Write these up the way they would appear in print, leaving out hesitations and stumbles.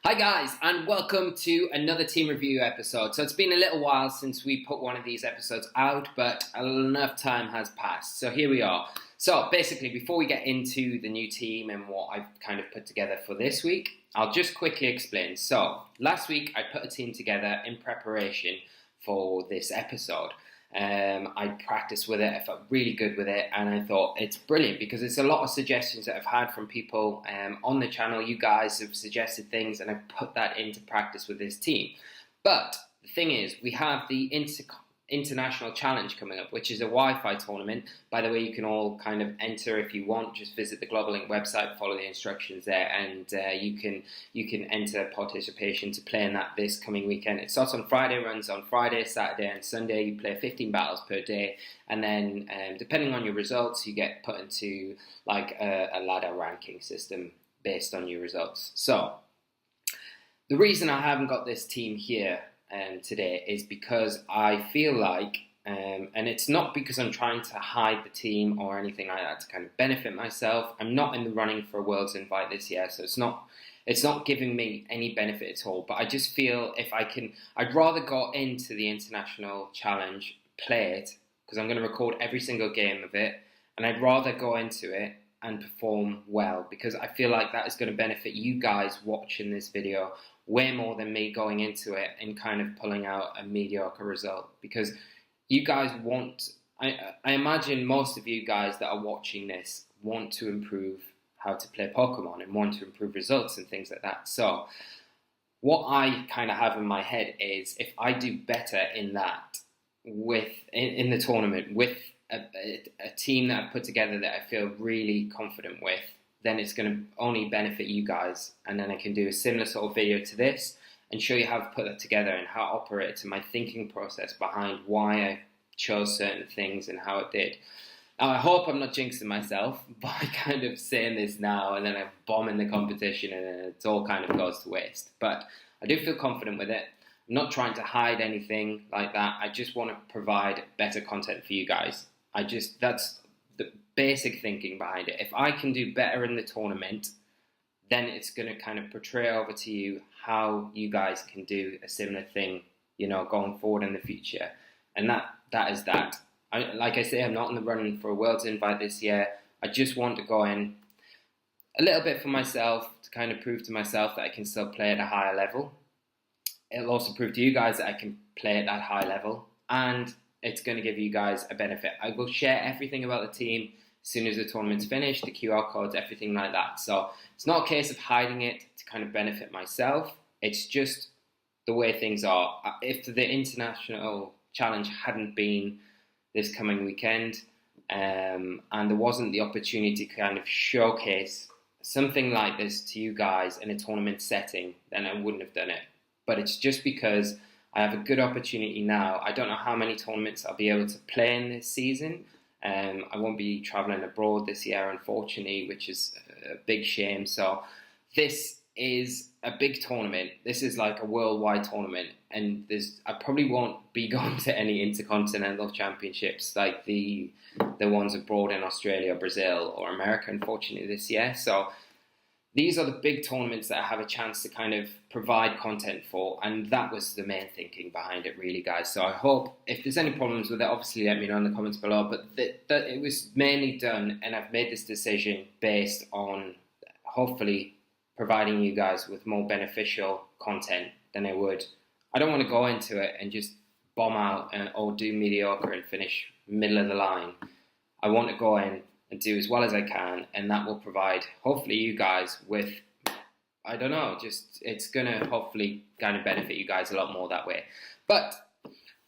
Hi guys, and welcome to another team review episode. So it's been a little while since we put one of these episodes out, but enough time has passed. So here we are. So basically, before we get into the new team and what I've kind of put together for this week, I'll just quickly explain. So last week I put a team together in preparation for this episode. I practiced with it, I felt really good with it, and I thought it's brilliant because it's a lot of suggestions that I've had from people on the channel. You guys have suggested things and I've put that into practice with this team. But the thing is, we have the International Challenge coming up, which is a Wi-Fi tournament. By the way, you can all kind of enter if you want. Just visit the Global Link website, follow the instructions there, and you can enter participation to play in that this coming weekend. It starts on Friday, runs on Friday, Saturday, and Sunday. You play 15 battles per day, and then depending on your results, you get put into like a ladder ranking system based on your results. So the reason I haven't got this team here today is because I feel like, and it's not because I'm trying to hide the team or anything like that to kind of benefit myself. I'm not in the running for a Worlds invite this year, so it's not giving me any benefit at all. But I just feel if I can, I'd rather go into the International Challenge, play it, because I'm going to record every single game of it, and I'd rather go into it and perform well, because I feel like that is going to benefit you guys watching this video way more than me going into it and kind of pulling out a mediocre result. Because you guys want, I imagine most of you guys that are watching this want to improve how to play Pokemon and want to improve results and things like that. So what I kind of have in my head is if I do better in that in the tournament with a team that I've put together that I feel really confident with, then it's going to only benefit you guys. And then I can do a similar sort of video to this and show you how to put that together and how it operates and my thinking process behind why I chose certain things and how it did. Now, I hope I'm not jinxing myself by kind of saying this now and then I bomb in the competition and then it all kind of goes to waste. But I do feel confident with it. I'm not trying to hide anything like that. I just want to provide better content for you guys. That's the basic thinking behind it. If I can do better in the tournament, then it's going to kind of portray over to you how you guys can do a similar thing, going forward in the future. And that is that. Like I say, I'm not in the running for a Worlds invite this year. I just want to go in a little bit for myself to kind of prove to myself that I can still play at a higher level. It'll also prove to you guys that I can play at that high level, and it's going to give you guys a benefit. I will share everything about the team as soon as the tournament's finished, the QR codes, everything like that. So it's not a case of hiding it to kind of benefit myself. It's just the way things are. If the International Challenge hadn't been this coming weekend, and there wasn't the opportunity to kind of showcase something like this to you guys in a tournament setting, then I wouldn't have done it. But it's just because I have a good opportunity now. I don't know how many tournaments I'll be able to play in this season. I won't be travelling abroad this year, unfortunately, which is a big shame. So this is a big tournament. This is like a worldwide tournament, and I probably won't be going to any intercontinental championships like the ones abroad in Australia, Brazil, or America, unfortunately, this year. So these are the big tournaments that I have a chance to kind of provide content for, and that was the main thinking behind it, really, guys. So I hope, if there's any problems with it, obviously let me know in the comments below, but that it was mainly done, and I've made this decision based on hopefully providing you guys with more beneficial content than I would. I don't want to go into it and just bomb out or do mediocre and finish middle of the line. I want to go in and do as well as I can, and that will provide hopefully you guys with, I don't know, just it's gonna hopefully kind of benefit you guys a lot more that way. But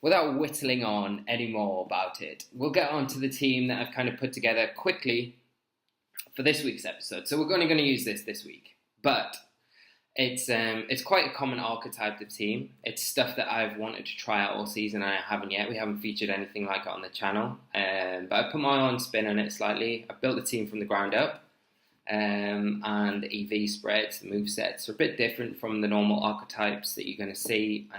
without whittling on any more about it, we'll get on to the team that I've kind of put together quickly for this week's episode. So we're only going to use this week, but it's quite a common archetype of team. It's stuff that I've wanted to try out all season and I haven't yet. We haven't featured anything like it on the channel, but I put my own spin on it slightly. I built the team from the ground up, and the EV spreads, the movesets are a bit different from the normal archetypes that you're going to see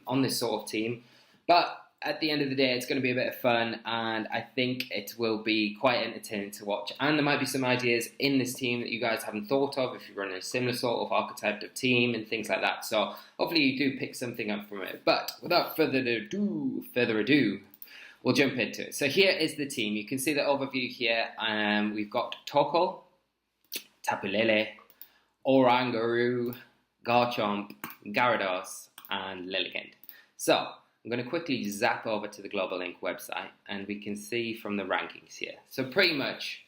on this sort of team. But at the end of the day, it's going to be a bit of fun, and I think it will be quite entertaining to watch. And there might be some ideas in this team that you guys haven't thought of if you're running a similar sort of archetype of team and things like that. So hopefully you do pick something up from it. But without further ado, we'll jump into it. So here is the team. You can see the overview here. We've got Torkoal, Tapu Lele, Oranguru, Garchomp, Gyarados, and Lilligant. So I'm going to quickly zap over to the Global Link website, and we can see from the rankings here. So pretty much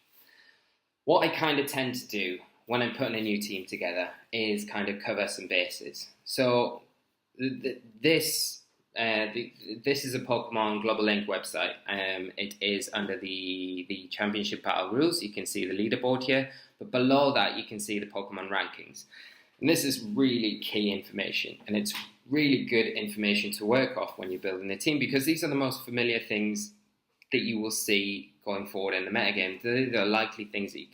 what I kind of tend to do when I'm putting a new team together is kind of cover some bases. So this is a Pokemon Global Link website. It is under the Championship Battle rules. You can see the leaderboard here, but below that you can see the Pokemon rankings. And this is really key information, and it's really good information to work off when you're building a team, because these are the most familiar things that you will see going forward in the metagame. They're the likely things that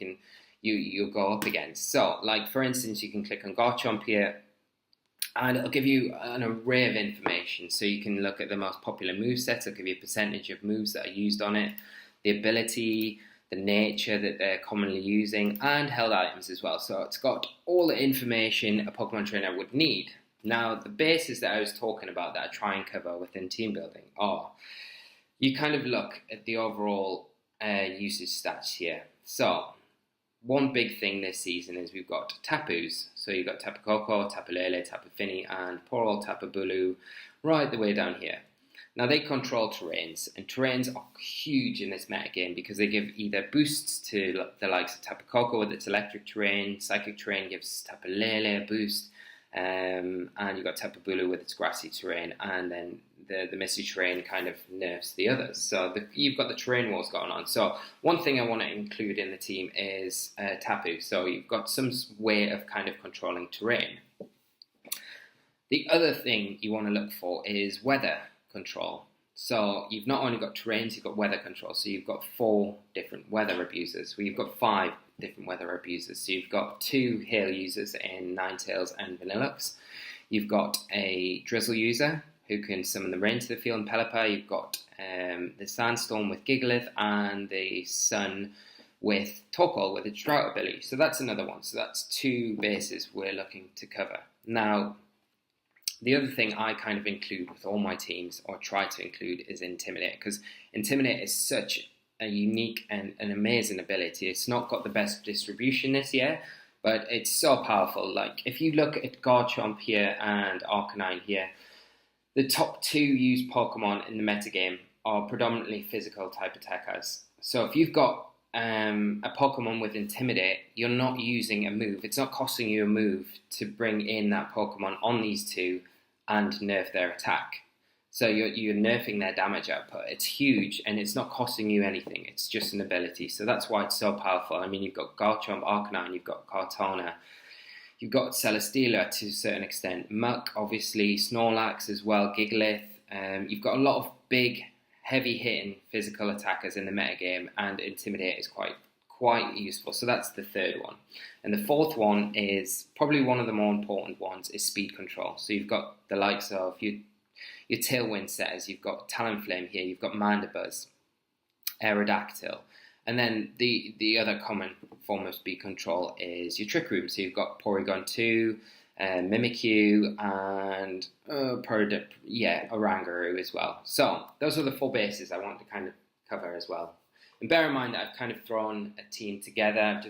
you'll go up against. So, like for instance, you can click on Garchomp here, and it'll give you an array of information. So you can look at the most popular movesets. It'll give you a percentage of moves that are used on it, the ability, the nature that they're commonly using, and held items as well. So it's got all the information a Pokemon trainer would need. Now, the bases that I was talking about that I try and cover within team building are, you kind of look at the overall usage stats here. So one big thing this season is we've got Tapus. So you've got Tapu Koko, Tapu Lele, Tapu Fini, and poor old Tapu Bulu right the way down here. Now, they control terrains, and terrains are huge in this metagame because they give either boosts to the likes of Tapu Koko with its electric terrain, psychic terrain gives Tapu Lele a boost, and you've got Tapu Bulu with its grassy terrain, and then the misty terrain kind of nerfs the others. So you've got the terrain wars going on. So one thing I want to include in the team is Tapu. So you've got some way of kind of controlling terrain. The other thing you want to look for is weather control. So you've not only got terrains, you've got weather control. So you've got 4 different weather abusers. Well, you've got 5 different weather abusers. So you've got 2 hail users in Ninetales and Vanillux. You've got a drizzle user who can summon the rain to the field in Pelipper. You've got the sandstorm with Gigalith, and the sun with Torkoal with its drought ability. So that's another one. So that's 2 bases we're looking to cover. Now, the other thing I kind of include with all my teams, or try to include, is Intimidate, because Intimidate is such a unique and an amazing ability. It's not got the best distribution this year, but it's so powerful. Like, if you look at Garchomp here and Arcanine here, the top 2 used Pokemon in the metagame are predominantly physical type attackers. So if you've got a Pokemon with Intimidate, you're not using a move. It's not costing you a move to bring in that Pokemon on these 2 and nerf their attack. So you're nerfing their damage output. It's huge, and it's not costing you anything. It's just an ability. So that's why it's so powerful. I mean, you've got Garchomp, Arcanine, you've got Kartana, you've got Celesteela to a certain extent, Muck, obviously, Snorlax as well, Gigalith. You've got a lot of big, heavy-hitting physical attackers in the metagame, and Intimidate is quite useful. So that's the 3rd one. And the 4th one is probably one of the more important ones, is speed control. So you've got the likes of your Tailwind setters, you've got Talonflame here, you've got Mandibuzz, Aerodactyl. And then the other common form of speed control is your Trick Room. So you've got Porygon 2, Mimikyu, and Oranguru as well. So those are the 4 bases I want to kind of cover as well. And bear in mind that I've kind of thrown a team together.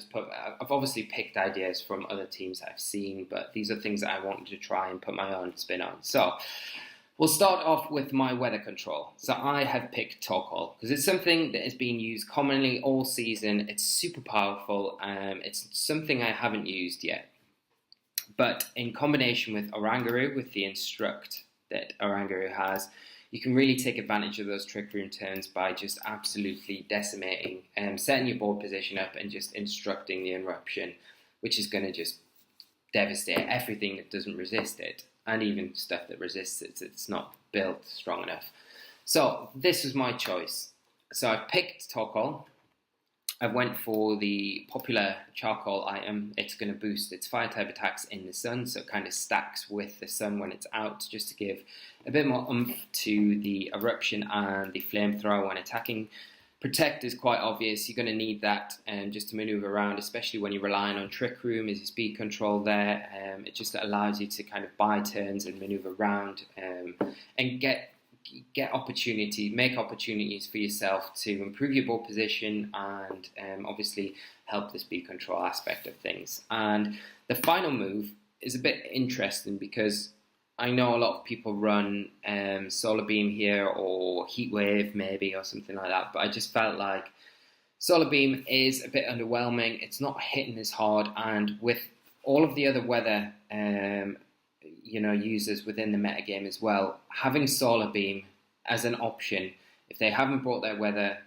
I've obviously picked ideas from other teams that I've seen, but these are things that I wanted to try and put my own spin on. So we'll start off with my weather control. So I have picked Torkoal because it's something that is being used commonly all season. It's super powerful. It's something I haven't used yet. But in combination with Oranguru, with the Instruct that Oranguru has, you can really take advantage of those Trick Room turns by just absolutely decimating, setting your board position up and just instructing the Eruption, which is going to just devastate everything that doesn't resist it, and even stuff that resists it. It's not built strong enough. So this was my choice. So I picked Torkoal, I went for the popular charcoal item. It's going to boost its fire type attacks in the sun, so it kind of stacks with the sun when it's out, just to give a bit more oomph to the eruption and the flamethrower when attacking. Protect is quite obvious. You're going to need that just to maneuver around, especially when you're relying on Trick Room as your speed control there. It just allows you to kind of buy turns and maneuver around and make opportunities for yourself to improve your ball position and obviously help the speed control aspect of things. And the final move is a bit interesting because I know a lot of people run Solar Beam here or Heat Wave maybe or something like that, but I just felt like Solar Beam is a bit underwhelming. It's not hitting as hard, and with all of the other weather users within the metagame as well, having Solar Beam as an option, if they haven't brought their weather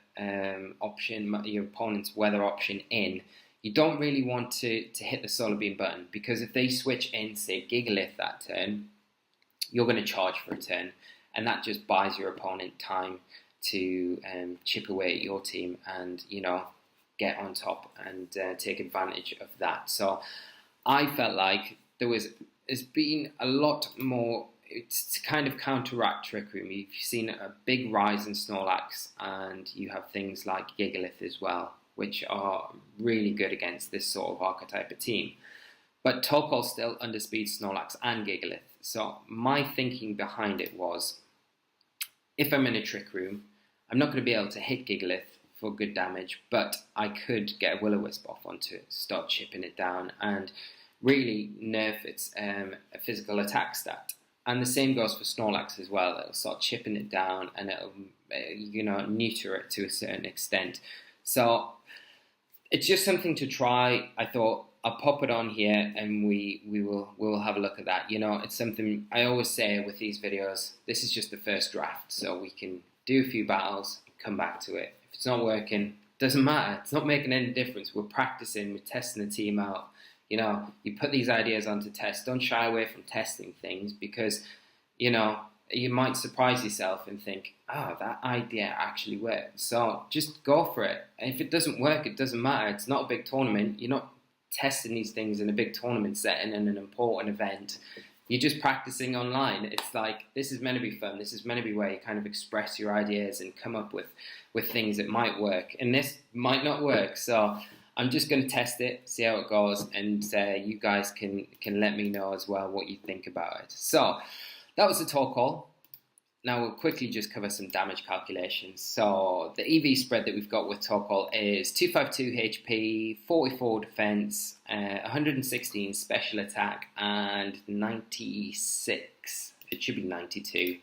option, your opponent's weather option in, you don't really want to hit the Solar Beam button, because if they switch in, say, Gigalith that turn, you're going to charge for a turn, and that just buys your opponent time to chip away at your team and, get on top and take advantage of that. So I felt like there's been a lot more. It's to kind of counteract Trick Room. You've seen a big rise in Snorlax, and you have things like Gigalith as well, which are really good against this sort of archetype of team. But Torkoal still underspeeds Snorlax and Gigalith. So my thinking behind it was, if I'm in a Trick Room, I'm not going to be able to hit Gigalith for good damage, but I could get a Will-O-Wisp off onto it, start chipping it down, and really nerf its a physical attack stat. And the same goes for Snorlax as well. It'll start chipping it down, and it'll neuter it to a certain extent. So it's just something to try. I thought I'll pop it on here, and we'll have a look at that. It's something I always say with these videos. This is just the first draft, so we can do a few battles, come back to it. If it's not working, doesn't matter. It's not making any difference. We're practicing. We're testing the team out. You put these ideas onto test. Don't shy away from testing things, because, you might surprise yourself and think, that idea actually works. So just go for it. And if it doesn't work, it doesn't matter. It's not a big tournament. You're not testing these things in a big tournament setting and an important event. You're just practicing online. It's like, this is meant to be fun. This is meant to be where you kind of express your ideas and come up with things that might work. And this might not work. So I'm just going to test it, see how it goes, and you guys can let me know as well what you think about it. So that was the Torkoal. Now we'll quickly just cover some damage calculations. So the EV spread that we've got with Torkoal is 252 HP, 44 defense, 116 special attack, and 96, it should be 92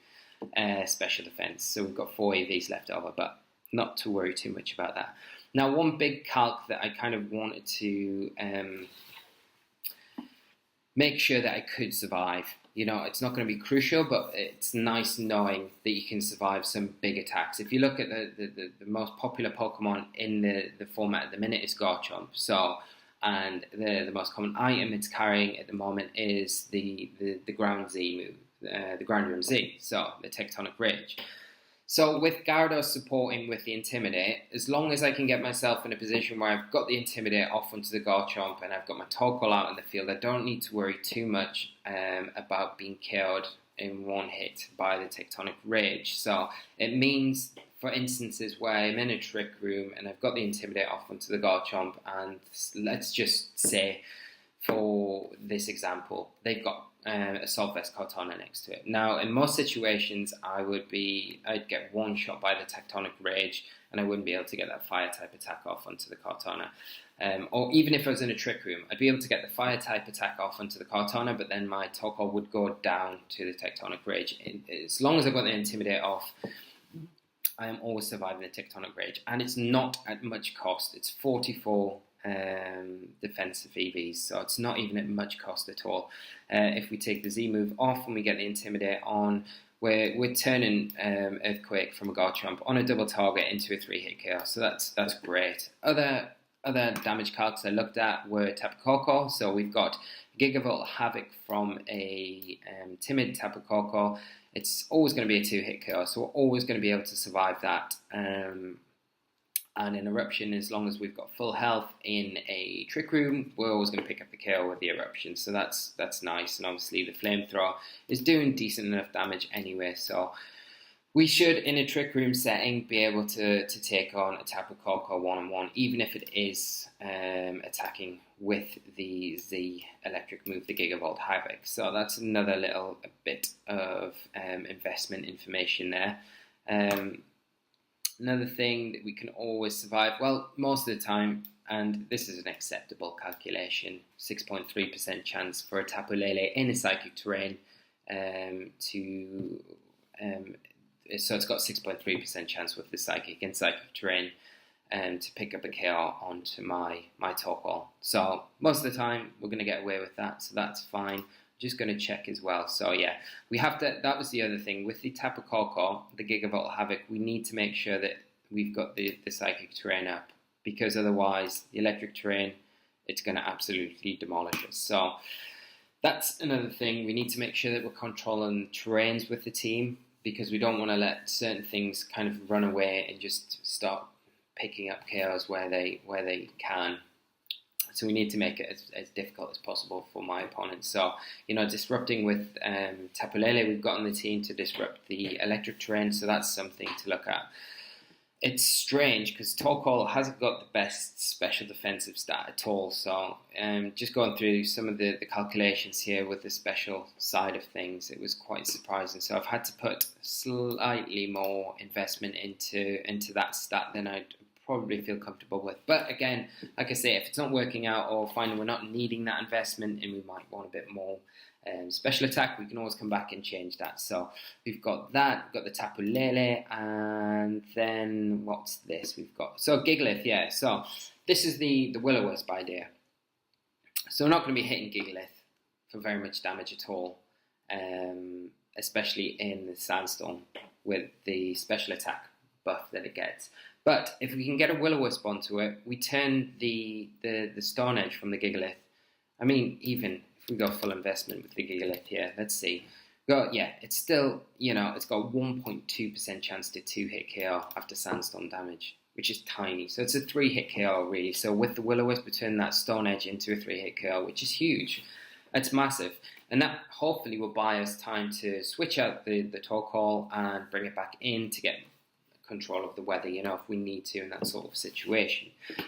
special defense. So we've got 4 EVs left over, but not to worry too much about that. Now, one big calc that I kind of wanted to make sure that I could survive. It's not going to be crucial, but it's nice knowing that you can survive some big attacks. If you look at the most popular Pokemon in the format at the minute is Garchomp. And the most common item it's carrying at the moment is the Ground Z move, the Ground Room Z, so the Tectonic Rage. So with Gyarados supporting with the Intimidate, as long as I can get myself in a position where I've got the Intimidate off onto the Garchomp and I've got my Torkoal out in the field, I don't need to worry too much about being KO'd in one hit by the Tectonic Rage. So it means, for instances where I'm in a Trick Room and I've got the Intimidate off onto the Garchomp, and let's just say, for this example, they've got Assault Vest Kartana next to it. Now, in most situations, I'd get one shot by the Tectonic Rage, and I wouldn't be able to get that Fire type attack off onto the Kartana. Or even if I was in a Trick Room, I'd be able to get the Fire type attack off onto the Kartana, but then my Torkoal would go down to the Tectonic Rage. As long as I've got the Intimidate off, I am always surviving the Tectonic Rage, and it's not at much cost. It's 44 defensive EVs, so it's not even at much cost at all. If we take the Z move off and we get the Intimidate on, we're turning Earthquake from a Garchomp on a double target into a 3-hit KO, so that's great. Other damage calcs I looked at were Tapu Koko, so we've got Gigavolt Havoc from a timid Tapu Koko. It's always going to be a 2-hit KO, so we're always going to be able to survive that. And an eruption, as long as we've got full health in a trick room, we're always going to pick up the KO with the eruption. So that's nice. And obviously the flamethrower is doing decent enough damage anyway. So we should, in a trick room setting, be able to take on a Tapu Koko one-on-one, even if it is attacking with the Z electric move, the Gigavolt Havoc. So that's another little bit of investment information there. Another thing that we can always survive, well, most of the time, and this is an acceptable calculation, 6.3% chance for a Tapu Lele in a psychic terrain so it's got 6.3% chance with the psychic in psychic terrain to pick up a KO onto my Torkoal. So most of the time we're going to get away with that, so that's fine. Just going to check as well. So yeah, we have to. That was the other thing with the Tapu Koko, the Gigavolt Havoc. We need to make sure that we've got the psychic terrain up, because otherwise the electric terrain, it's going to absolutely demolish us. So that's another thing. We need to make sure that we're controlling terrains with the team, because we don't want to let certain things kind of run away and just start picking up KOs where they can. So we need to make it as difficult as possible for my opponents. So, disrupting with Tapu Lele, we've got on the team to disrupt the electric terrain, so that's something to look at. It's strange because Torkoal hasn't got the best special defensive stat at all. So just going through some of the calculations here with the special side of things, it was quite surprising. So I've had to put slightly more investment into that stat than I'd probably feel comfortable with. But again, like I say, if it's not working out or finding we're not needing that investment and we might want a bit more special attack, we can always come back and change that. So we've got that, we've got the Tapu Lele, and then what's this? We've got, so Gigalith, yeah. So this is the Will-O-Wisp idea. So we're not going to be hitting Gigalith for very much damage at all, especially in the Sandstorm with the special attack buff that it gets. But if we can get a Will-O-Wisp onto it, we turn the Stone Edge from the Gigalith. I mean, even if we go full investment with the Gigalith here, let's see. It's still, it's got 1.2% chance to 2-hit KO after Sandstorm damage, which is tiny. So it's a 3-hit KO really. So with the Will-O-Wisp, we turn that Stone Edge into a 3-hit KO, which is huge. It's massive. And that hopefully will buy us time to switch out the Torkoal and bring it back in to get control of the weather, if we need to in that sort of situation.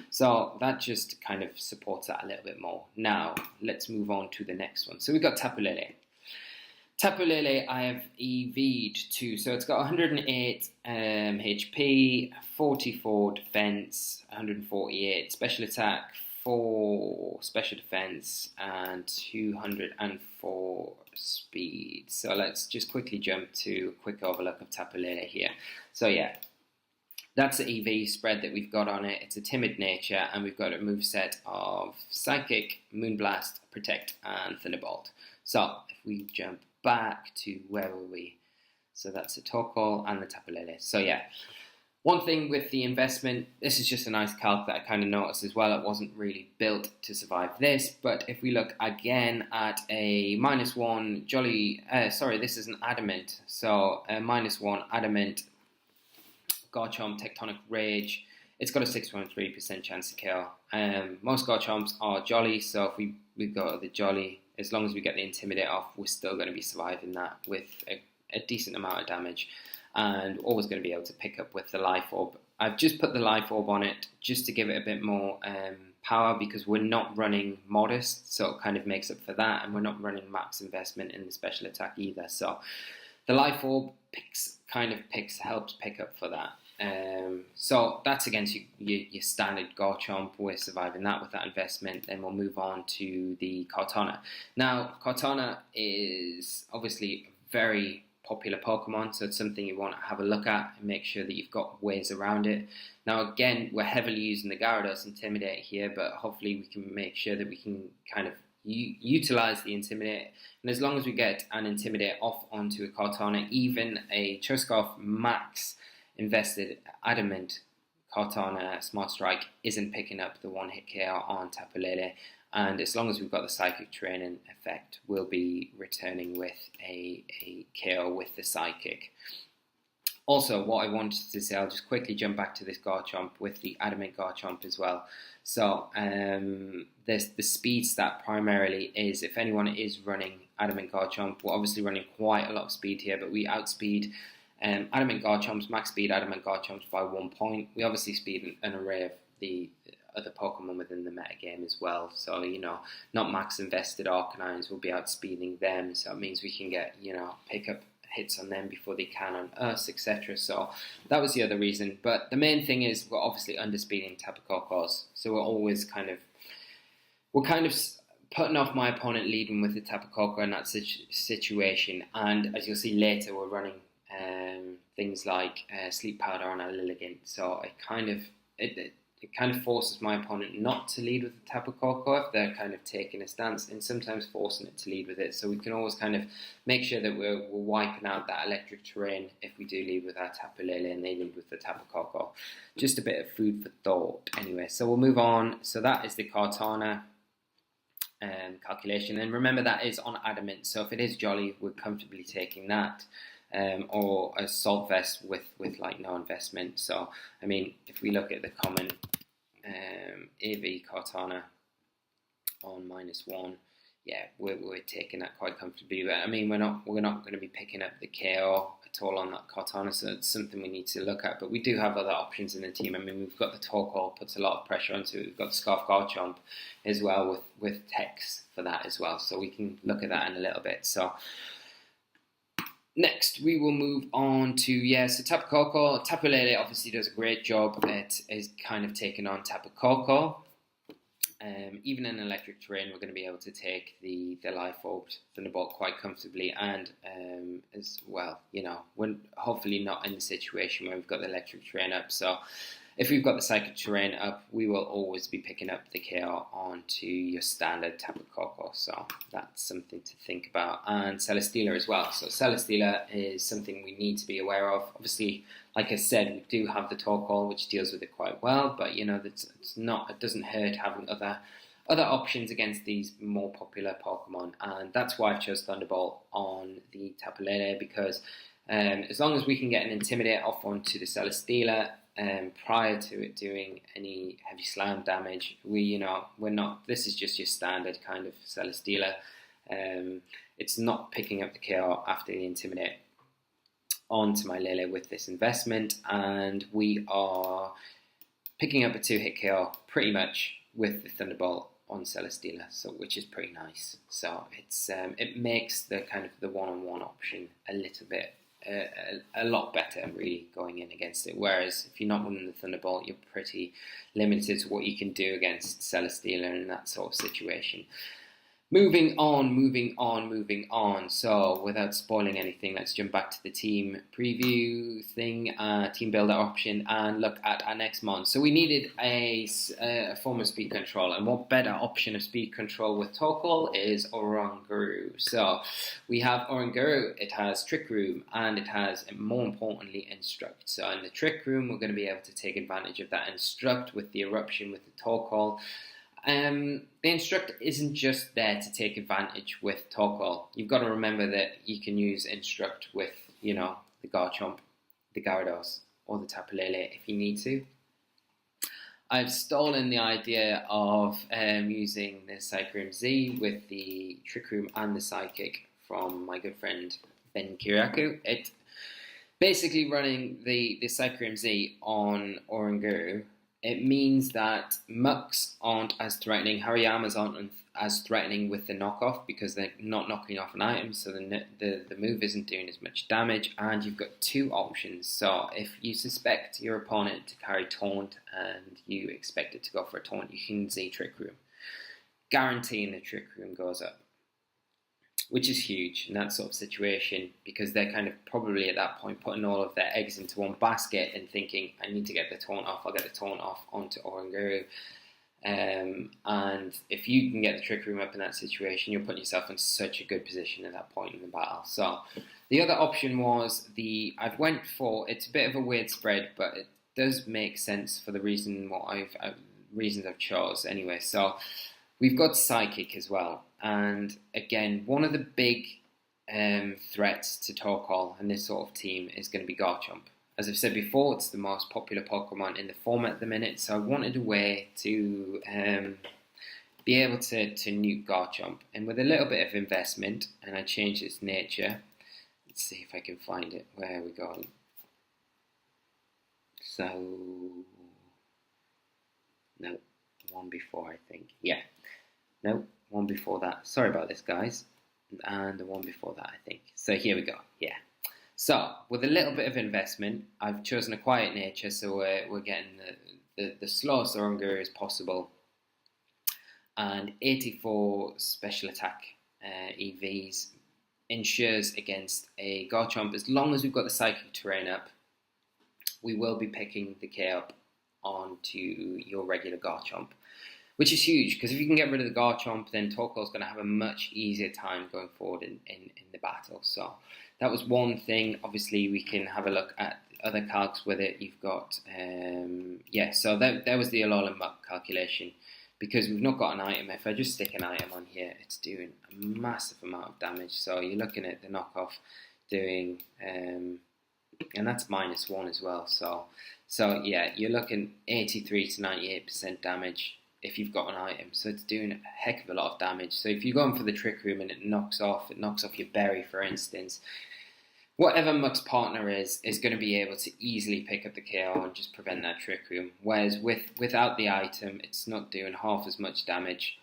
So that just kind of supports that a little bit more. Now, let's move on to the next one. So we've got Tapu Lele. Tapu Lele I have EV'd to, so it's got 108 HP, 44 defense, 148 special attack, 4 special defense, and 204 speed. So let's just quickly jump to a quick overlook of Tapu Lele here. So yeah, that's the EV spread that we've got on it. It's a timid nature, and we've got a moveset of Psychic, Moonblast, Protect, and Thunderbolt. So if we jump back to where were we? So that's the Torkoal and the Tapu Lele. So yeah, one thing with the investment, this is just a nice calc that I kind of noticed as well. It wasn't really built to survive this, but if we look again at a -1 Jolly, this is an Adamant. So a -1 Adamant Garchomp Tectonic Rage, it's got a 6.3% chance to kill. Most Garchomps are Jolly, so if we go the Jolly, as long as we get the Intimidate off, we're still going to be surviving that with a decent amount of damage, and always going to be able to pick up with the Life Orb. I've just put the Life Orb on it just to give it a bit more power, because we're not running Modest, so it kind of makes up for that, and we're not running max investment in the special attack either. So the Life Orb helps pick up for that. So that's against your standard Garchomp. We're surviving that with that investment. Then we'll move on to the Kartana. Now, Kartana is obviously a very popular Pokemon, so it's something you want to have a look at and make sure that you've got ways around it. Now, again, we're heavily using the Gyarados Intimidate here, but hopefully we can make sure that we can kind of utilize the Intimidate, and as long as we get an Intimidate off onto a Kartana, even a Cho'Scarf max invested Adamant Kartana Smart Strike isn't picking up the 1-hit KO on Tapu Lele, and as long as we've got the Psychic Training effect, we'll be returning with a KO with the Psychic. Also, what I wanted to say, I'll just quickly jump back to this Garchomp with the Adamant Garchomp as well. So, there's the speed stat primarily is, if anyone is running Adamant Garchomp, we're obviously running quite a lot of speed here, but we outspeed Adamant Garchomps, max speed Adamant Garchomps by 1 point. We obviously speed an array of the other Pokemon within the metagame as well. So, not max invested Arcanines will be outspeeding them. So it means we can get, pick up hits on them before they can on us, etc. So that was the other reason. But the main thing is we're obviously underspeeding Tapu Kokos. So we're always kind of putting off my opponent leading with the Tapu Koko in that situation. And as you'll see later, we're running things like Sleep Powder on our Lilligant. So it kind of forces my opponent not to lead with the Tapu Koko if they're kind of taking a stance, and sometimes forcing it to lead with it. So we can always kind of make sure that we're wiping out that electric terrain if we do lead with our Tapu Lele and they lead with the Tapu Koko. Just a bit of food for thought anyway. So we'll move on. So that is the Kartana calculation. And remember, that is on Adamant. So if it is Jolly, we're comfortably taking that. Or a Salt Vest with like no investment. So I mean, if we look at the common AV Kartana on -1, yeah, we're taking that quite comfortably. But I mean, we're not going to be picking up the KO at all on that Kartana, so it's something we need to look at. But we do have other options in the team. I mean, we've got the Torkoal, puts a lot of pressure onto it. We've got the Scarf Garchomp as well with Tex for that as well. So we can look at that in a little bit. So next, we will move on to, so Tapu Koko. Tapu Lele obviously does a great job. It is kind of taking on Tapu Koko. Even in electric terrain, we're going to be able to take the Life Orb Thunderbolt quite comfortably. And as well, we're hopefully not in the situation where we've got the electric terrain up. So if we've got the psychic terrain up, we will always be picking up the KO onto your standard Tapu Koko. So that's something to think about. And Celesteela as well. So Celesteela is something we need to be aware of. Obviously, like I said, we do have the Torkoal, which deals with it quite well. But, it doesn't hurt having other options against these more popular Pokemon. And that's why I've chose Thunderbolt on the Tapu Lele, because as long as we can get an Intimidate off onto the Celesteela, prior to it doing any heavy slam damage, we're not. This is just your standard kind of Celesteela. It's not picking up the KO after the Intimidate onto my Lele with this investment, and we are picking up a 2-hit KO pretty much with the Thunderbolt on Celesteela, so which is pretty nice. So it's it makes the kind of the one-on-one option a little bit. A lot better really going in against it, whereas if you're not running the Thunderbolt, you're pretty limited to what you can do against Celesteela in that sort of situation. Moving on. So without spoiling anything, let's jump back to the team preview thing, team builder option, and look at our next mon. So we needed a form of speed control, and what better option of speed control with Torkoal is Oranguru. So we have Oranguru, it has Trick Room, and it has, more importantly, Instruct. So in the Trick Room, we're going to be able to take advantage of that Instruct with the Eruption with the Torkoal. The Instruct isn't just there to take advantage with Torkoal. You've got to remember that you can use Instruct with, the Garchomp, the Gyarados, or the Tapu Lele if you need to. I've stolen the idea of using the Psychic Z with the Trick Room and the Psychic from my good friend Ben Kiriakou. It basically running the Psychic Z on Oranguru. It means that Mucks aren't as threatening, Harayamas aren't as threatening with the knockoff because they're not knocking off an item, so the move isn't doing as much damage, and you've got two options. So if you suspect your opponent to carry Taunt and you expect it to go for a Taunt, you can Z Trick Room, guaranteeing the Trick Room goes up, which is huge in that sort of situation because they're kind of probably at that point putting all of their eggs into one basket and thinking, I need to get the Taunt off, I'll get the Taunt off onto Oranguru. And if you can get the Trick Room up in that situation, you're putting yourself in such a good position at that point in the battle. So the other option was it's a bit of a weird spread, but it does make sense for the reasons I've chose anyway. So we've got Psychic as well. And again, one of the big threats to Torkoal and this sort of team is going to be Garchomp. As I've said before, it's the most popular Pokemon in the format at the minute, so I wanted a way to be able to nuke Garchomp. And with a little bit of investment, and I changed its nature. Let's see if I can find it. Where are we going? So, no, one before, I think. Yeah, no, one before that. Sorry about this, guys. And the one before that, I think. So here we go. Yeah. So, with a little bit of investment, I've chosen a quiet nature, so we're getting the slowest Oranguru as possible. And 84 special attack EVs ensures against a Garchomp. As long as we've got the Psychic Terrain up, we will be picking the K up onto your regular Garchomp, which is huge, because if you can get rid of the Garchomp, then Torkoal's going to have a much easier time going forward in the battle. So that was one thing. Obviously, we can have a look at other calcs with it. You've got, so there was the Alolan Muck calculation. Because we've not got an item, if I just stick an item on here, it's doing a massive amount of damage. So you're looking at the knockoff doing, and that's -1 as well. So yeah, you're looking 83 to 98% damage if you've got an item. So it's doing a heck of a lot of damage. So if you're going for the Trick Room and it knocks off your berry, for instance, whatever Muck's partner is going to be able to easily pick up the KO and just prevent that Trick Room. Whereas without the item, it's not doing half as much damage.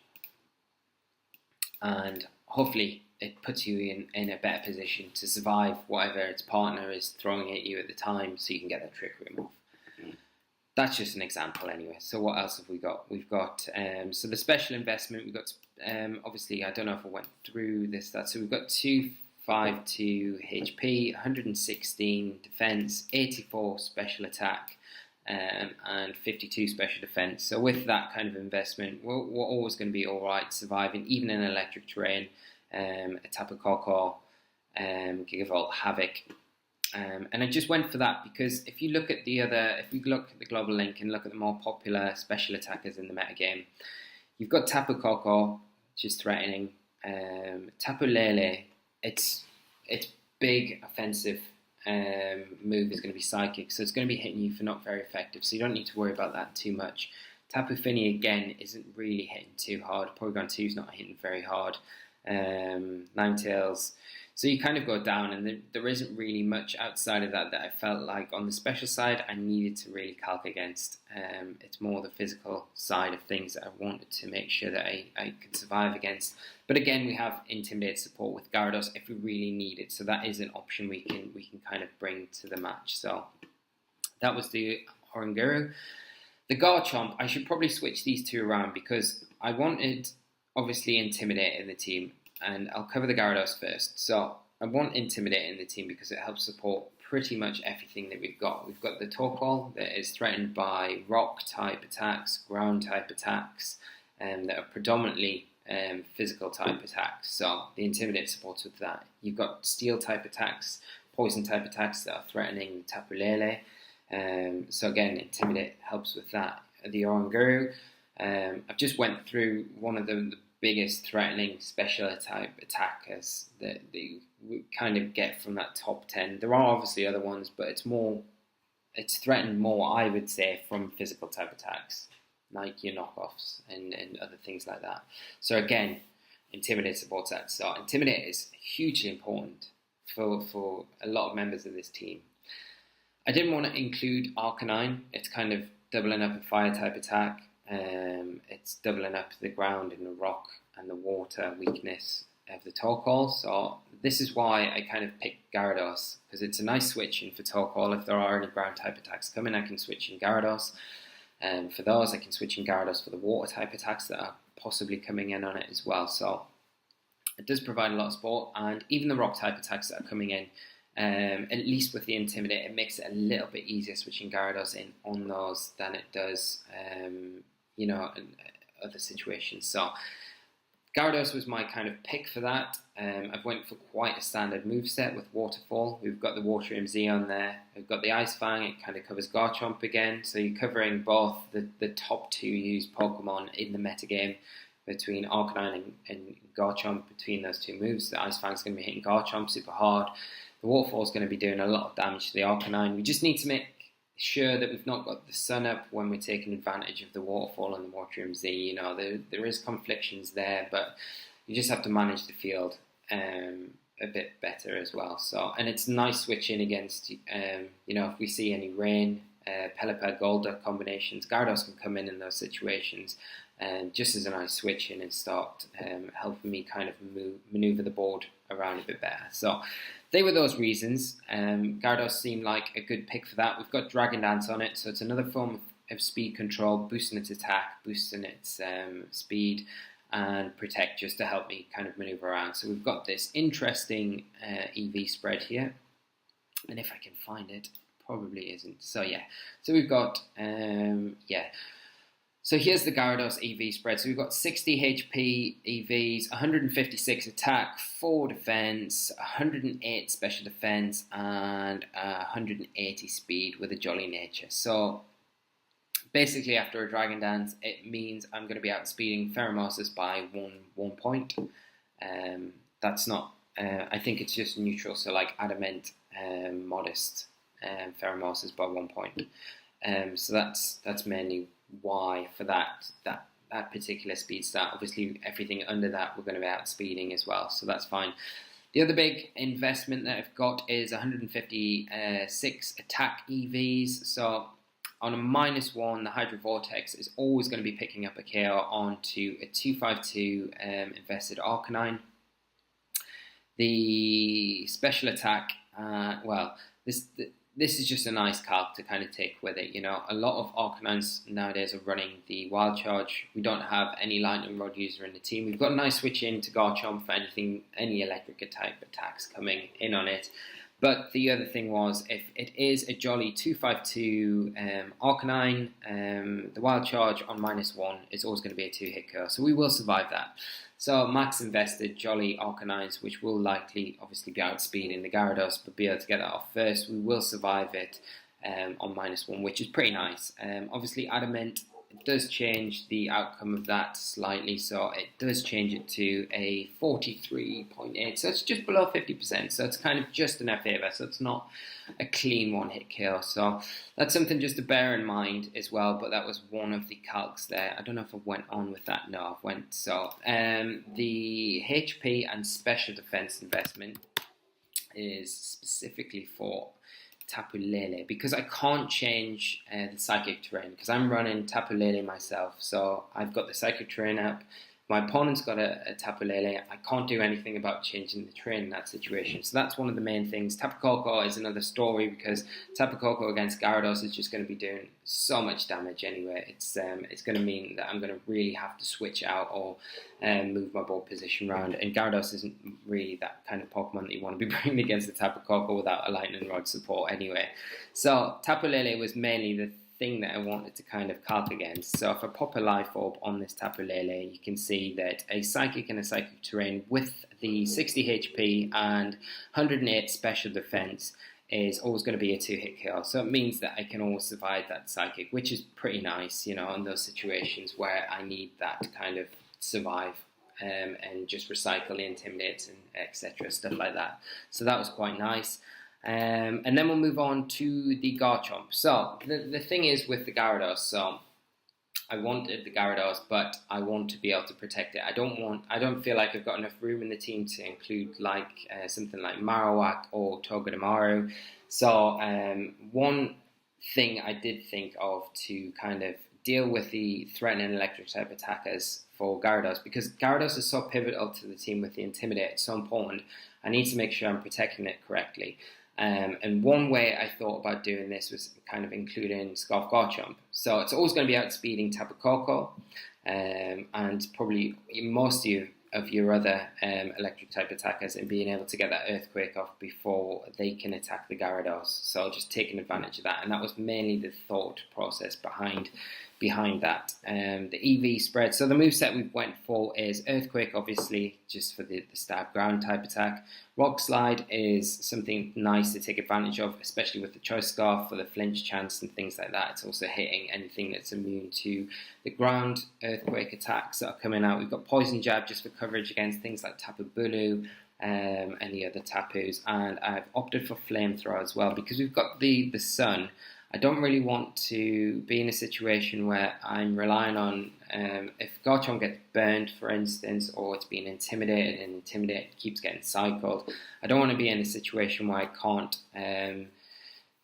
And hopefully it puts you in a better position to survive whatever its partner is throwing at you at the time, so you can get that Trick Room off. That's just an example anyway. So what else have we got? We've got, so the special investment, we've got, obviously, I don't know if I went through this, so we've got 252 HP, 116 defense, 84 special attack, and 52 special defense. So with that kind of investment, we're always going to be alright surviving, even in electric terrain. Tapu Koko, Gigavolt, Havoc. And I just went for that because if you look at if we look at the global link and look at the more popular special attackers in the metagame, you've got Tapu Koko, which is threatening. Tapu Lele, its big offensive move is going to be Psychic, so it's going to be hitting you for not very effective, so you don't need to worry about that too much. Tapu Fini, again, isn't really hitting too hard. Porygon 2 is not hitting very hard. Ninetales. So you kind of go down, and there isn't really much outside of that I felt like on the special side I needed to really calc against. It's more the physical side of things that I wanted to make sure that I could survive against. But again, we have Intimidate support with Gyarados if we really need it, so that is an option we can kind of bring to the match. So that was the Oranguru. The Garchomp, I should probably switch these two around because I wanted, obviously, Intimidate in the team. And I'll cover the Gyarados first. So I want Intimidate in the team because it helps support pretty much everything that we've got. We've got the Torkoal that is threatened by rock-type attacks, ground-type attacks, that are predominantly physical-type attacks. So the Intimidate supports with that. You've got steel-type attacks, poison-type attacks that are threatening Tapu Lele. So again, Intimidate helps with that. The Oranguru, I've just went through one of the biggest threatening special type attackers that you kind of get from that top 10. There are obviously other ones, but it's threatened more, I would say, from physical type attacks, like your knockoffs and other things like that. So again, Intimidate supports that. So Intimidate is hugely important for a lot of members of this team. I didn't want to include Arcanine. It's kind of doubling up a fire type attack. It's doubling up the ground and the rock and the water weakness of the Torkoal. So this is why I kind of picked Gyarados, because it's a nice switch in for Torkoal. If there are any ground type attacks coming, I can switch in Gyarados. For those, I can switch in Gyarados for the water type attacks that are possibly coming in on it as well. So it does provide a lot of support, and even the rock type attacks that are coming in, at least with the Intimidate, it makes it a little bit easier switching Gyarados in on those than it does, in other situations. So Gyarados was my kind of pick for that. I've went for quite a standard moveset with Waterfall. We've got the Water MZ on there. We've got the Ice Fang. It kind of covers Garchomp again. So you're covering both the top two used Pokemon in the metagame between Arcanine and Garchomp. Between those two moves, the Ice Fang's going to be hitting Garchomp super hard. the waterfall is going to be doing a lot of damage to the Arcanine. We just need to make sure that we've not got the sun up when we're taking advantage of the waterfall and the Waterium Z. You know, there is conflictions there, but you just have to manage the field a bit better as well. So, and it's nice switching against, you know, if we see any rain, Pelipper, Golduck combinations, Gyarados can come in those situations, just as a nice switch in and start helping me kind of maneuver the board around a bit better. So they were those reasons. Gyarados seemed like a good pick for that. We've got Dragon Dance on it, so it's another form of speed control, boosting its attack, boosting its speed, and Protect just to help me kind of maneuver around. So we've got this interesting EV spread here, and if I can find it, probably isn't. So yeah, so we've got so here's the Gyarados EV spread. So we've got 60 HP EVs, 156 attack, 4 defense, 108 special defense, and 180 speed with a Jolly Nature. So basically, after a Dragon Dance, it means I'm going to be outspeeding Pheromosis by one point. That's not, I think it's just neutral, so like Adamant, Modest, Pheromosis by 1 point. So that's mainly why for that particular speed stat. Obviously, everything under that we're going to be outspeeding as well, so that's fine. The other big investment that I've got is 156 attack EVs. So on a -1, the Hydro Vortex is always going to be picking up a KO onto a 252 invested Arcanine. The special attack, this is just a nice calc to kind of take with it. You know, a lot of Arcanines nowadays are running the Wild Charge. We don't have any Lightning Rod user in the team. We've got a nice switch in to Garchomp for any electric type attacks coming in on it. But the other thing was, if it is a Jolly 252 Arcanine, the Wild Charge on -1 is always going to be a 2-hit KO. So we will survive that. So max invested Jolly Arcanines, which will likely obviously be outspeeding the Gyarados, but be able to get that off first. We will survive it on -1, which is pretty nice. Obviously Adamant, it does change the outcome of that slightly, so it does change it to a 43.8, so it's just below 50%, so it's kind of just in our favour, so it's not a clean one-hit kill. So that's something just to bear in mind as well, but that was one of the calcs there. I don't know if I went on with that. No, I went. So the HP and special defense investment is specifically for Tapu Lele, because I can't change the Psychic Terrain, because I'm running Tapu Lele myself. So I've got the Psychic Terrain up. My opponent's got a Tapu Lele. I can't do anything about changing the terrain in that situation. So that's one of the main things. Tapu Koko is another story, because Tapu Koko against Gyarados is just going to be doing so much damage anyway. It's going to mean that I'm going to really have to switch out or move my board position around. And Gyarados isn't really that kind of Pokemon that you want to be bringing against the Tapu Koko without a Lightning Rod support anyway. So Tapu Lele was mainly the thing that I wanted to kind of calc against. So if I pop a Life Orb on this Tapu Lele, you can see that a Psychic and a Psychic Terrain with the 60 HP and 108 special defense is always going to be a 2-hit kill. So it means that I can always survive that Psychic, which is pretty nice, you know, in those situations where I need that kind of survive and just recycle the Intimidates and etc., stuff like that. So that was quite nice. And then we'll move on to the Garchomp. So the thing is with the Gyarados, so I wanted the Gyarados, but I want to be able to protect it. I don't feel like I've got enough room in the team to include like something like Marowak or Togedemaru. So one thing I did think of to kind of deal with the threatening electric type attackers for Gyarados, because Gyarados is so pivotal to the team with the Intimidate, it's so important. I need to make sure I'm protecting it correctly. And one way I thought about doing this was kind of including Scarf Garchomp. So it's always going to be outspeeding Tapu Koko, and probably most of your other electric type attackers, and being able to get that Earthquake off before they can attack the Gyarados. So just taking advantage of that, and that was mainly the thought process behind that. The EV spread. So the moveset we went for is Earthquake, obviously, just for the stab ground type attack. Rock Slide is something nice to take advantage of, especially with the Choice Scarf for the flinch chance and things like that. It's also hitting anything that's immune to the ground Earthquake attacks that are coming out. We've got Poison Jab just for coverage against things like Tapu Bulu, any other tapus, and I've opted for flamethrower as well because we've got the sun. I don't really want to be in a situation where I'm relying on if Garchomp gets burned, for instance, or it's being intimidated and keeps getting cycled. I don't want to be in a situation where I can't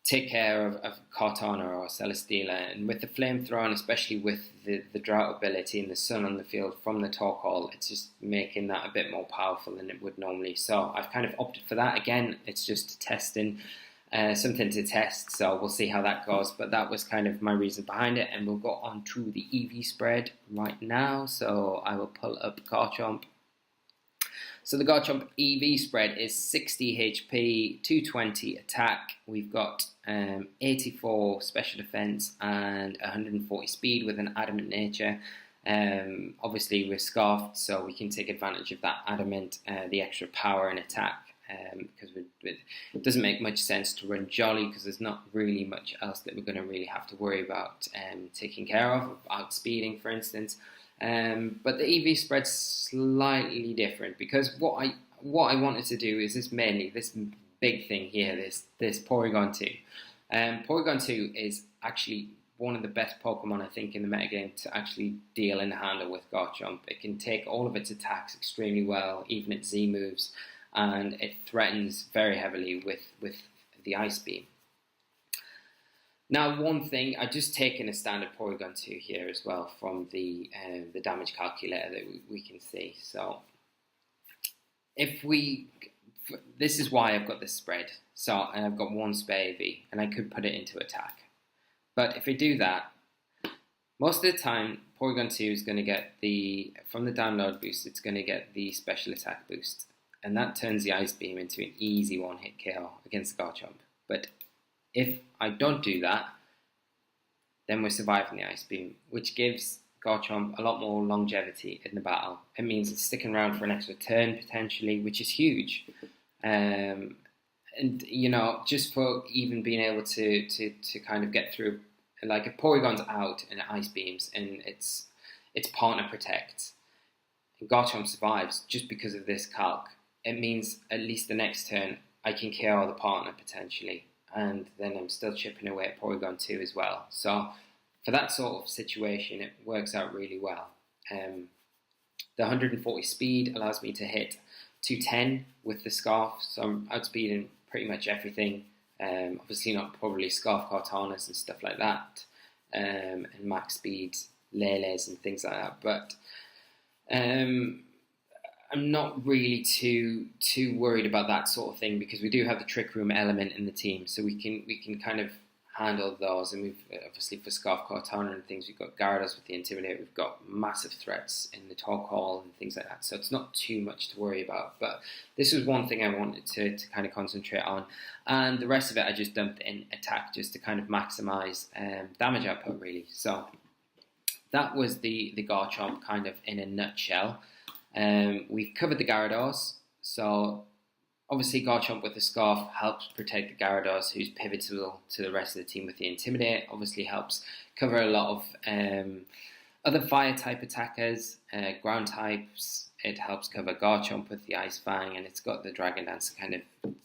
take care of Kartana or Celesteela. And with the flamethrower, and especially with the drought ability and the sun on the field from the Torkoal, it's just making that a bit more powerful than it would normally. So I've kind of opted for that. Again, it's just testing, something to test, so we'll see how that goes. But that was kind of my reason behind it, and we'll go on to the EV spread right now. So I will pull up Garchomp. So the Garchomp EV spread is 60 HP, 220 attack. We've got 84 special defense and 140 speed with an adamant nature. Obviously we're scarfed, so we can take advantage of that adamant, the extra power and attack, because it doesn't make much sense to run Jolly because there's not really much else that we're going to really have to worry about taking care of, outspeeding, for instance. But the EV spread's slightly different because what I wanted to do is this big thing here, this Porygon 2. Porygon 2 is actually one of the best Pokemon, I think, in the metagame to actually deal and handle with Garchomp. It can take all of its attacks extremely well, even its Z moves, and it threatens very heavily with the Ice Beam. Now, one thing, I've just taken a standard Porygon 2 here as well from the damage calculator that we can see. So, this is why I've got this spread. So, and I've got one spare AV, and I could put it into attack. But if I do that, most of the time, Porygon 2 is going to get from the download boost, it's going to get the special attack boost. And that turns the Ice Beam into an easy one-hit KO against Garchomp. But if I don't do that, then we're surviving the Ice Beam, which gives Garchomp a lot more longevity in the battle. It means it's sticking around for an extra turn, potentially, which is huge. And, you know, just for even being able to kind of get through, like if Porygon's out and it Ice Beams and its partner protects, and Garchomp survives just because of this calc, it means at least the next turn I can KO the partner potentially, and then I'm still chipping away at Porygon 2 as well. So for that sort of situation, it works out really well. The 140 speed allows me to hit 210 with the Scarf, so I'm outspeeding pretty much everything. Obviously not probably Scarf Kartanas and stuff like that, and max speed Leles and things like that, but I'm not really too worried about that sort of thing because we do have the Trick Room element in the team, so we can kind of handle those. And we've obviously for Scarf Cortana and things, we've got Gyarados with the Intimidate, we've got massive threats in the Torkoal and things like that, so it's not too much to worry about. But this was one thing I wanted to kind of concentrate on, and the rest of it I just dumped in attack just to kind of maximise damage output really. So that was the Garchomp kind of in a nutshell. We've covered the Gyarados, so obviously Garchomp with the Scarf helps protect the Gyarados, who's pivotal to the rest of the team with the Intimidate. Obviously helps cover a lot of other fire type attackers, ground types. It helps cover Garchomp with the Ice Fang, and it's got the Dragon Dance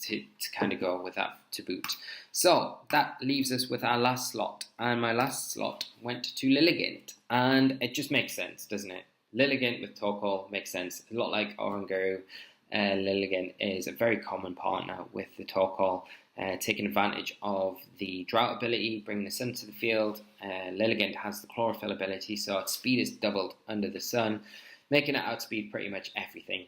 to kind of go with that to boot. So that leaves us with our last slot, and my last slot went to Lilligant, and it just makes sense, doesn't it? Lilligant with Torkoal makes sense. A lot like Oranguru, Lilligant is a very common partner with the Torkoal, taking advantage of the Drought ability, bringing the sun to the field. Lilligant has the Chlorophyll ability, so its speed is doubled under the sun, making it outspeed pretty much everything.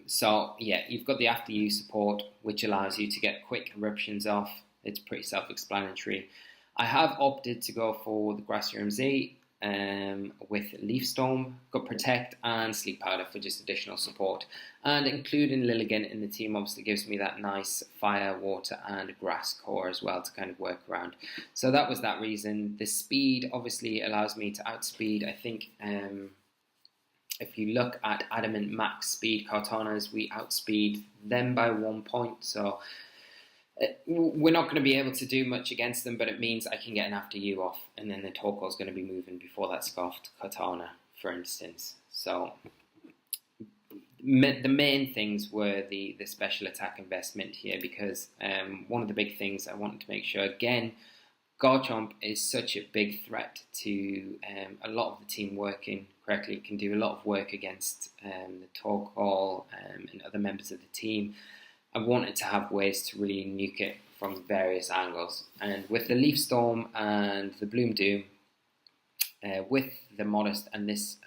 So yeah, you've got the After You support, which allows you to get quick eruptions off. It's pretty self-explanatory. I have opted to go for the Grassroom Z, with Leaf Storm, got Protect and Sleep Powder for just additional support, and including Lilligant in the team obviously gives me that nice fire, water and grass core as well to kind of work around. So that was that reason. The speed obviously allows me to outspeed, I think if you look at Adamant max speed Kartanas, we outspeed them by 1 point, so we're not going to be able to do much against them, but it means I can get an After You off, and then the Torkoal is going to be moving before that Scarfed Katana, for instance. So the main things were the special attack investment here, because one of the big things I wanted to make sure, again, Garchomp is such a big threat to a lot of the team working correctly. It can do a lot of work against the Torkoal and other members of the team. I wanted to have ways to really nuke it from various angles. And with the Leaf Storm and the Bloom Doom, with the Modest and this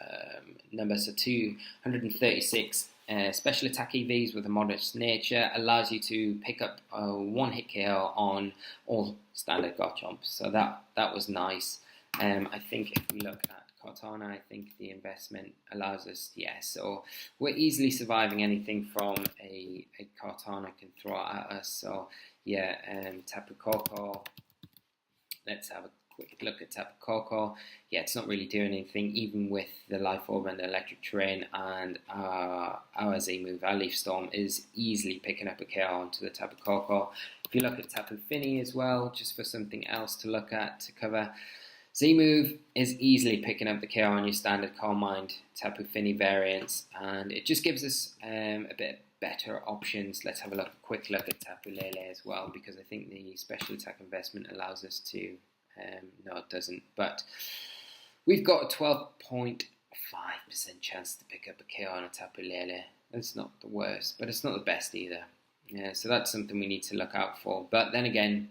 number, so 236 special attack EVs with a Modest nature, allows you to pick up a one-hit KO on all standard Garchomps. So that was nice. I think if we look at Kartana, I think the investment allows us, so we're easily surviving anything from a Kartana can throw at us. So Tapu Koko, let's have a quick look at Tapu Koko. It's not really doing anything, even with the Life Orb and the Electric Terrain, and our Z move, our Leaf Storm, is easily picking up a KO onto the Tapu Koko. If you look at Tapu Fini as well, just for something else to look at, to cover, Z-Move is easily picking up the KO on your standard Calm Mind Tapu Fini variants, and it just gives us a bit better options. Let's have a quick look at Tapu Lele as well, because I think the special attack investment allows us to, no it doesn't, but we've got a 12.5% chance to pick up a KO on a Tapu Lele. That's not the worst, but it's not the best either. So that's something we need to look out for. But then again,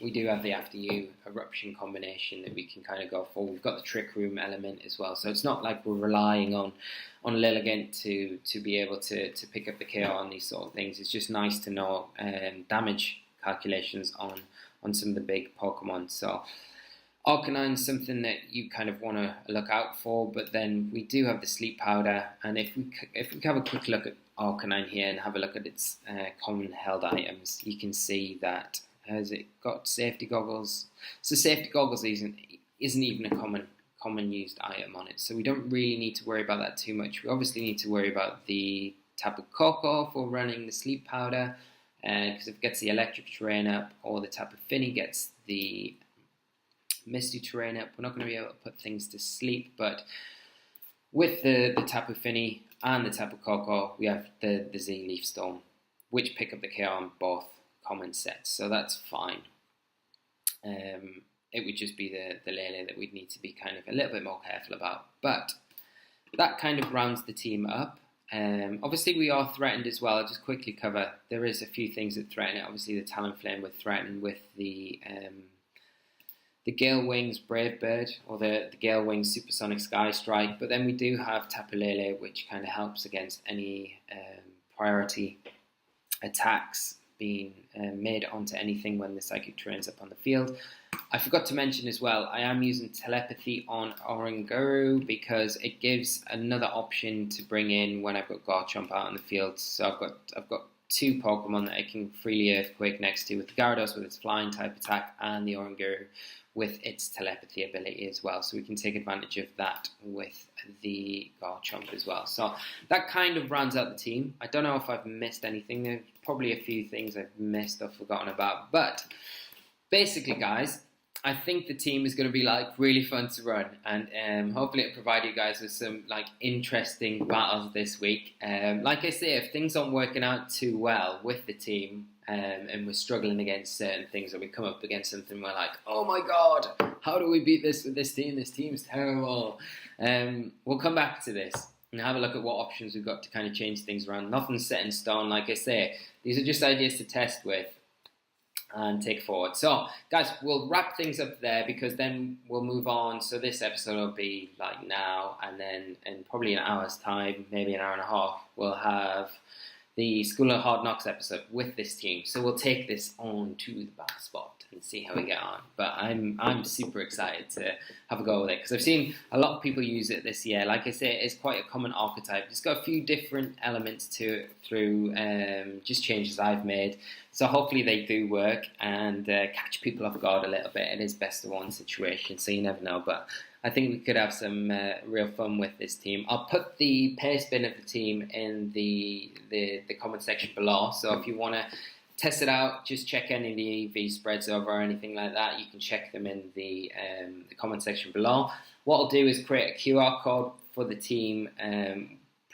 we do have the After You Eruption combination that we can kind of go for. We've got the Trick Room element as well, so it's not like we're relying on Lilligant to be able to pick up the KO on these sort of things. It's just nice to know damage calculations on some of the big Pokemon. So Arcanine is something that you kind of want to look out for, but then we do have the Sleep Powder, and if we have a quick look at Arcanine here and have a look at its common held items, you can see that has it got safety goggles. So safety goggles isn't even a common used item on it, so we don't really need to worry about that too much. We obviously need to worry about the Tapu Koko for running the Sleep Powder, because if it gets the Electric Terrain up, or the Tapu Fini gets the Misty Terrain up, we're not going to be able to put things to sleep. But with the Tapu Fini and the Tapu Koko, we have the Z Leaf Storm, which pick up the KO on both common sets, so that's fine. It would just be the Lele that we'd need to be kind of a little bit more careful about. But that kind of rounds the team up. Obviously we are threatened as well. I'll just quickly cover, there is a few things that threaten it. Obviously the Talonflame we're threatened with the Gale Wings Brave Bird, or the Gale Wings Supersonic Sky Strike, but then we do have Tapu Lele, which kind of helps against any priority attacks being made onto anything when the Psychic Terrain's up on the field. I forgot to mention as well, I am using Telepathy on Oranguru because it gives another option to bring in when I've got Garchomp out on the field. So I've got two Pokemon that I can freely Earthquake next to, with the Gyarados with its flying type attack and the Oranguru with its telepathy ability as well. So we can take advantage of that with the Garchomp as well. So that kind of rounds out the team. I don't know if I've missed anything. There's probably a few things I've missed or forgotten about. But basically, guys, I think the team is going to be really fun to run, and hopefully it'll provide you guys with some interesting battles this week. Like I say, if things aren't working out too well with the team, and we're struggling against certain things, or we come up against something we're like, oh my god, how do we beat this with this team? This team's terrible. We'll come back to this and have a look at what options we've got to kind of change things around. Nothing's set in stone, like I say. These are just ideas to test with and take forward. So, guys, we'll wrap things up there, because then we'll move on. So this episode will be now, and then in probably an hour's time, maybe an hour and a half, we'll have the School of Hard Knocks episode with this team. So we'll take this on to the back spot and see how we get on. But I'm super excited to have a go with it, because I've seen a lot of people use it this year. Like I say, it's quite a common archetype. It's got a few different elements to it through just changes I've made. So hopefully they do work and catch people off guard a little bit. It is best of one situation, so you never know. But I think we could have some real fun with this team. I'll put the Pastebin of the team in the comment section below. So if you want to test it out, just check any of the EV spreads over or anything like that. You can check them in the comment section below. What I'll do is create a QR code for the team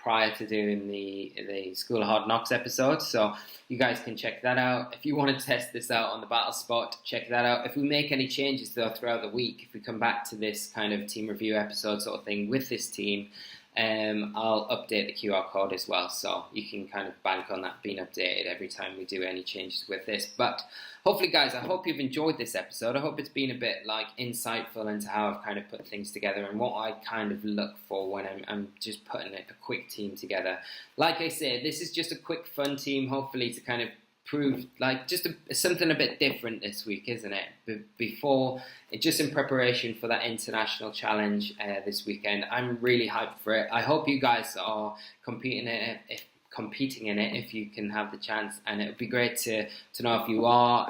prior to doing the School of Hard Knocks episode, so you guys can check that out. If you want to test this out on the battle spot, check that out. If we make any changes though throughout the week, if we come back to this kind of team review episode sort of thing with this team, I'll update the QR code as well, so you can kind of bank on that being updated every time we do any changes with this. But hopefully, guys, I hope you've enjoyed this episode. I hope it's been a bit like insightful into how I've kind of put things together and what I kind of look for when I'm just putting a quick team together. Like I said, this is just a quick fun team, hopefully to kind of prove like just something a bit different this week, isn't it? Before, just in preparation for that international challenge this weekend. I'm really hyped for it. I hope you guys are competing in it if you can have the chance, and it would be great to know if you are,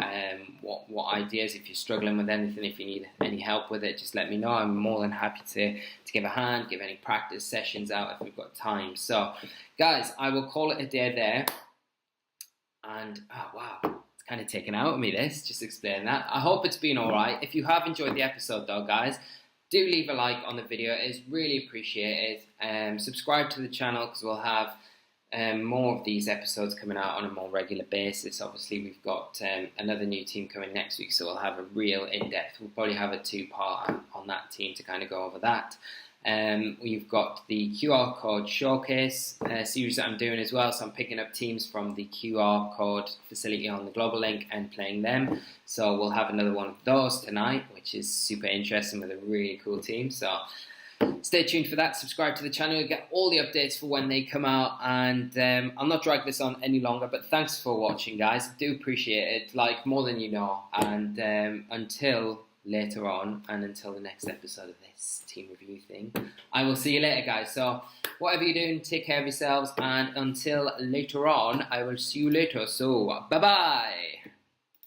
what ideas, if you're struggling with anything, if you need any help with it, just let me know. I'm more than happy to give a hand, give any practice sessions out if we've got time. So guys, I will call it a day there. And, oh wow, it's kind of taken out of me this, just explain that. I hope it's been alright. If you have enjoyed the episode though, guys, do leave a like on the video. It is really appreciated. Subscribe to the channel because we'll have more of these episodes coming out on a more regular basis. Obviously, we've got another new team coming next week, so we'll have a real in-depth. We'll probably have a 2-part on that team to kind of go over that. We've got the QR code showcase series that I'm doing as well, so I'm picking up teams from the QR code facility on the global link and playing them. So we'll have another one of those tonight, which is super interesting with a really cool team. So stay tuned for that. Subscribe to the channel. You'll get all the updates for when they come out. And I'll not drag this on any longer, but thanks for watching, guys. I do appreciate it, like more than you know. And until later on, and until the next episode of this team review thing, I will see you later, guys. So whatever you're doing, take care of yourselves, and until later on, I will see you later. So bye bye.